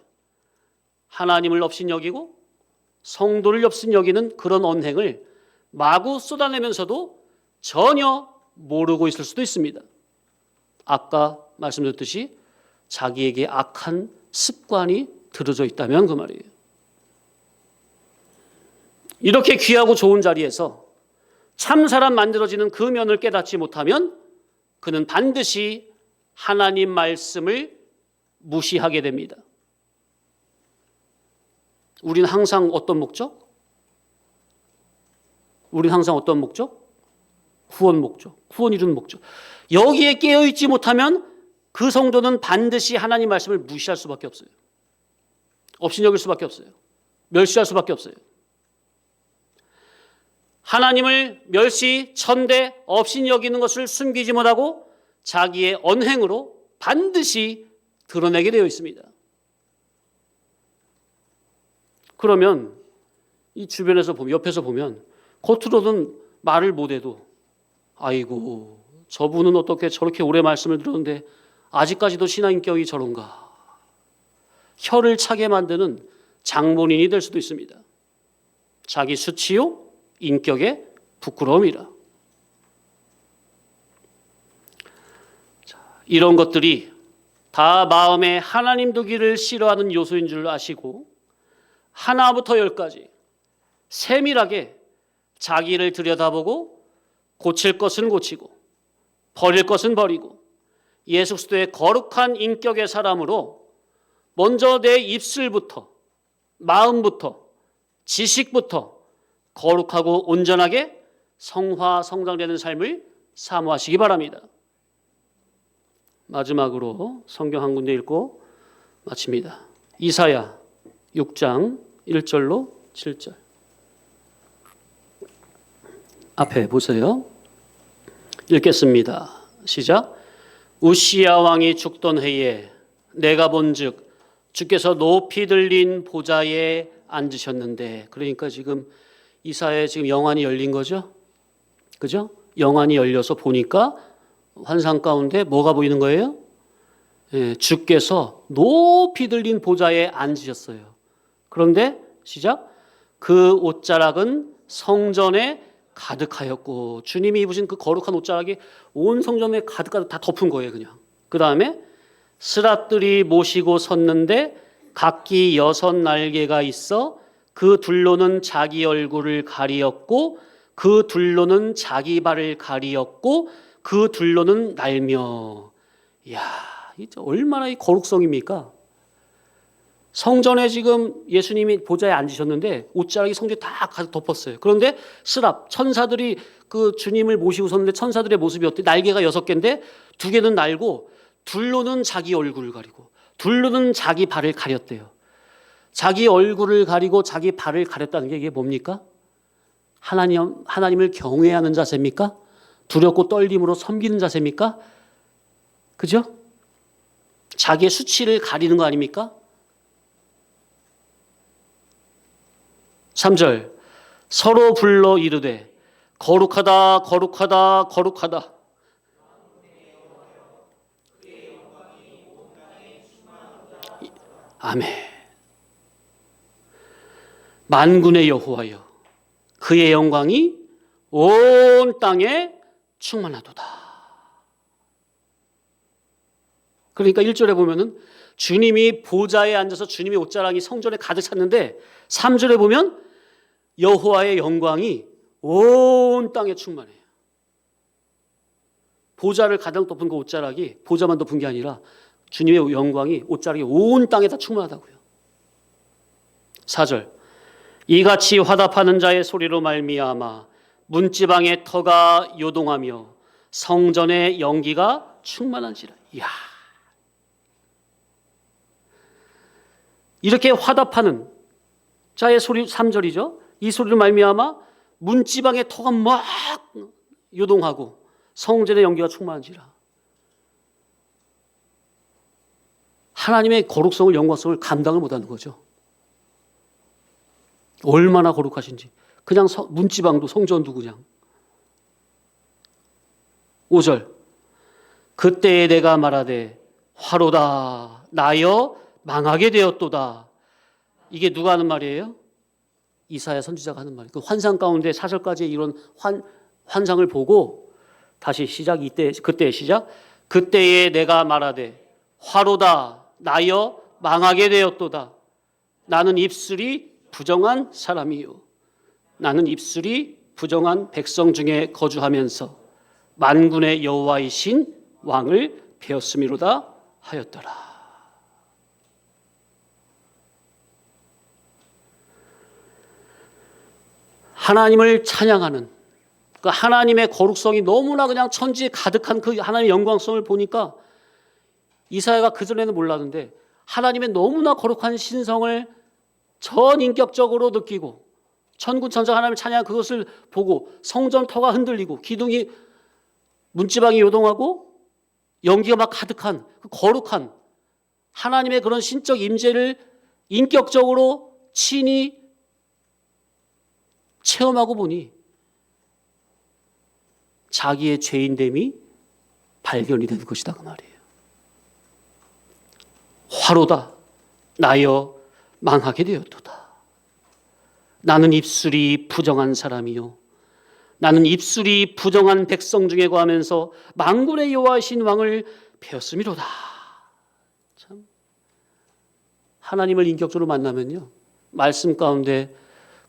하나님을 업신여기고 성도를 업신여기는 그런 언행을 마구 쏟아내면서도 전혀 모르고 있을 수도 있습니다. 아까 말씀드렸듯이 자기에게 악한 습관이 들어져 있다면 그 말이에요. 이렇게 귀하고 좋은 자리에서 참 사람 만들어지는 그 면을 깨닫지 못하면 그는 반드시 하나님 말씀을 무시하게 됩니다. 우리는 항상 어떤 목적? 우리는 항상 어떤 목적? 구원 목적, 구원 이루는 목적. 여기에 깨어있지 못하면 그 성도는 반드시 하나님 말씀을 무시할 수밖에 없어요. 업신여길 수밖에 없어요. 멸시할 수밖에 없어요. 하나님을 멸시, 천대, 업신여기는 것을 숨기지 못하고 자기의 언행으로 반드시 드러내게 되어 있습니다. 그러면 이 주변에서 보면, 옆에서 보면 겉으로는 말을 못해도 아이고 저분은 어떻게 저렇게 오래 말씀을 들었는데 아직까지도 신앙인격이 저런가, 혀를 차게 만드는 장본인이 될 수도 있습니다. 자기 수치요 인격의 부끄러움이라. 이런 것들이 다 마음에 하나님 두기를 싫어하는 요소인 줄 아시고 하나부터 열까지 세밀하게 자기를 들여다보고 고칠 것은 고치고 버릴 것은 버리고 예수 그리스도의 거룩한 인격의 사람으로 먼저 내 입술부터 마음부터 지식부터 거룩하고 온전하게 성화 성장되는 삶을 사모하시기 바랍니다. 마지막으로 성경 한 군데 읽고 마칩니다. 이사야 6장 1절로 7절. 앞에 보세요. 읽겠습니다. 시작. 우시야 왕이 죽던 해에 내가 본즉 주께서 높이 들린 보좌에 앉으셨는데, 그러니까 지금 이사야의 지금 영안이 열린 거죠. 그죠? 영안이 열려서 보니까 환상 가운데 뭐가 보이는 거예요? 예, 주께서 높이 들린 보좌에 앉으셨어요. 그런데 시작. 그 옷자락은 성전에 가득하였고, 주님이 입으신 그 거룩한 옷자락이 온 성전에 가득 다 덮은 거예요, 그냥. 그 다음에 스랍들이 모시고 섰는데 각기 6날개가 있어 그 둘로는 자기 얼굴을 가리었고 그 둘로는 자기 발을 가리었고 그 둘로는 날며. 이야, 얼마나 이 거룩성입니까? 성전에 지금 예수님이 보좌에 앉으셨는데 옷자락이 성전에 다 가득 덮었어요. 그런데 스랍, 천사들이 그 주님을 모시고 섰는데 천사들의 모습이 어때? 날개가 6개인데 2개는 날고 둘로는 자기 얼굴을 가리고 둘로는 자기 발을 가렸대요. 자기 얼굴을 가리고 자기 발을 가렸다는 게 이게 뭡니까? 하나님을 경외하는 자세입니까? 두렵고 떨림으로 섬기는 자세입니까? 그죠? 자기의 수치를 가리는 거 아닙니까? 3절. 서로 불러 이르되 거룩하다 거룩하다 거룩하다. 아멘. 만군의 여호와여, 그의 영광이 온 땅에 충만하도다. 그러니까 1절에 보면은 주님이 보좌에 앉아서 주님의 옷자락이 성전에 가득 찼는데 3절에 보면 여호와의 영광이 온 땅에 충만해요. 보좌를 가득 덮은 그 옷자락이 보좌만 덮은 게 아니라 주님의 영광이 옷자락이 온 땅에 다 충만하다고요. 4절. 이같이 화답하는 자의 소리로 말미암아 문지방의 터가 요동하며 성전의 연기가 충만한지라. 이야. 이렇게 화답하는 자의 소리, 3절이죠. 이 소리로 말미암아 문지방의 터가 막 요동하고 성전의 연기가 충만한지라. 하나님의 거룩성을, 영광성을 감당을 못하는 거죠. 얼마나 거룩하신지. 그냥 문지방도 성전도 그냥. 5절. 그때에 내가 말하되 화로다 나여 망하게 되었도다. 이게 누가 하는 말이에요? 이사야 선지자가 하는 말이에요. 그 환상 가운데 4절까지 이런 환상을 보고 다시 시작. 그때 시작. 그때에 내가 말하되 화로다 나여 망하게 되었도다. 나는 입술이 부정한 사람이요 나는 입술이 부정한 백성 중에 거주하면서 만군의 여호와이신 왕을 배웠음이로다 하였더라. 하나님을 찬양하는 그 하나님의 거룩성이 너무나 그냥 천지에 가득한 그 하나님의 영광성을 보니까 이사야가 그전에는 몰랐는데 하나님의 너무나 거룩한 신성을 전인격적으로 느끼고 천군천사 하나님을 찬양한 그것을 보고 성전 터가 흔들리고 기둥이 문지방이 요동하고 연기가 막 가득한 그 거룩한 하나님의 그런 신적 임재를 인격적으로 친히 체험하고 보니 자기의 죄인됨이 발견이 된 것이다 그 말이에요. 화로다 나여 망하게 되었도다. 나는 입술이 부정한 사람이요 나는 입술이 부정한 백성 중에 거하면서 만군의 여호와이신 왕을 배웠음이로다. 참 하나님을 인격적으로 만나면요 말씀 가운데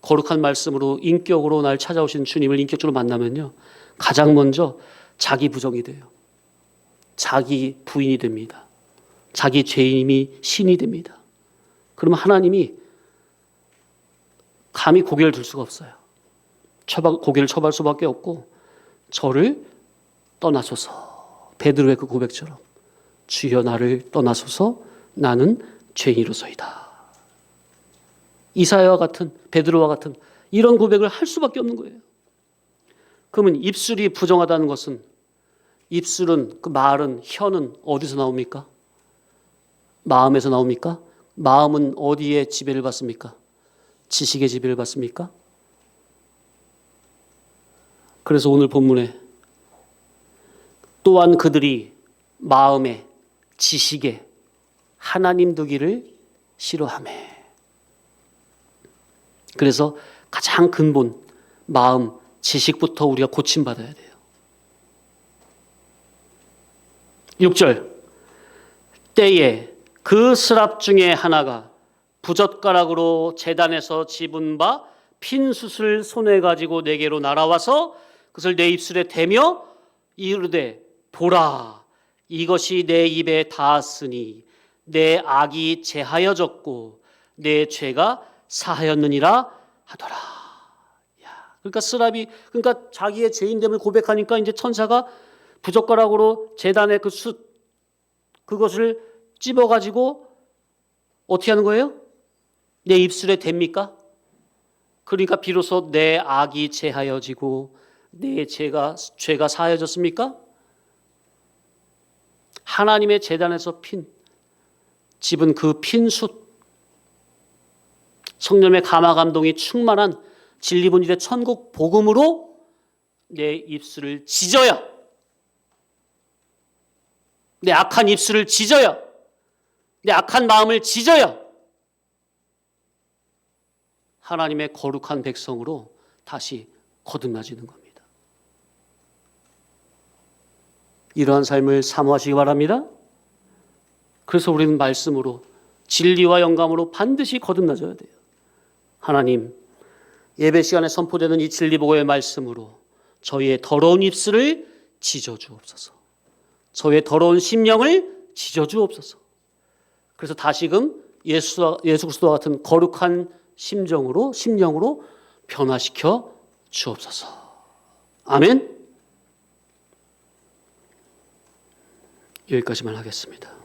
거룩한 말씀으로 인격으로 날 찾아오신 주님을 인격적으로 만나면요 가장 먼저 자기 부정이 돼요. 자기 부인이 됩니다. 자기 죄인임이 신이 됩니다. 그러면 하나님이 감히 고개를 들 수가 없어요. 고개를 쳐발 수밖에 없고 저를 떠나소서. 베드로의 그 고백처럼 주여 나를 떠나소서 나는 죄인으로서이다. 이사야와 같은 베드로와 같은 이런 고백을 할 수밖에 없는 거예요. 그러면 입술이 부정하다는 것은 입술은 그 말은 혀는 어디서 나옵니까? 마음에서 나옵니까? 마음은 어디에 지배를 받습니까? 지식의 지배를 받습니까? 그래서 오늘 본문에 또한 그들이 마음에 지식에 하나님 두기를 싫어하매. 그래서 가장 근본 마음 지식부터 우리가 고침받아야 돼요. 6절 때에 그 스랍 중에 하나가 부젓가락으로 제단에서 집은 바 핀 숯을 손에 가지고 내게로 날아와서 그것을 내 입술에 대며 이르되 보라 이것이 내 입에 닿았으니 내 악이 제하여졌고 내 죄가 사하였느니라 하더라. 그러니까 스랍이 그러니까 자기의 죄인됨을 고백하니까 이제 천사가 부젓가락으로 제단의 그 숯 그것을 찝어 가지고 어떻게 하는 거예요? 내 입술에 댑니까? 그러니까 비로소 내 악이 제하여지고 내 죄가 사하여졌습니까? 하나님의 제단에서 집은 그 핀 숯 성령의 감화 감동이 충만한 진리분일의 천국 복음으로 내 입술을 찢어야 내 악한 입술을 찢어야 내 악한 마음을 찢어야 하나님의 거룩한 백성으로 다시 거듭나지는 겁니다. 이러한 삶을 사모하시기 바랍니다. 그래서 우리는 말씀으로 진리와 영감으로 반드시 거듭나져야 돼요. 하나님, 예배 시간에 선포되는 이 진리보고의 말씀으로 저희의 더러운 입술을 찢어주옵소서. 저희의 더러운 심령을 찢어주옵소서. 그래서 다시금 예수 그리스도와 같은 거룩한 심령으로 변화시켜 주옵소서. 아멘. 여기까지만 하겠습니다.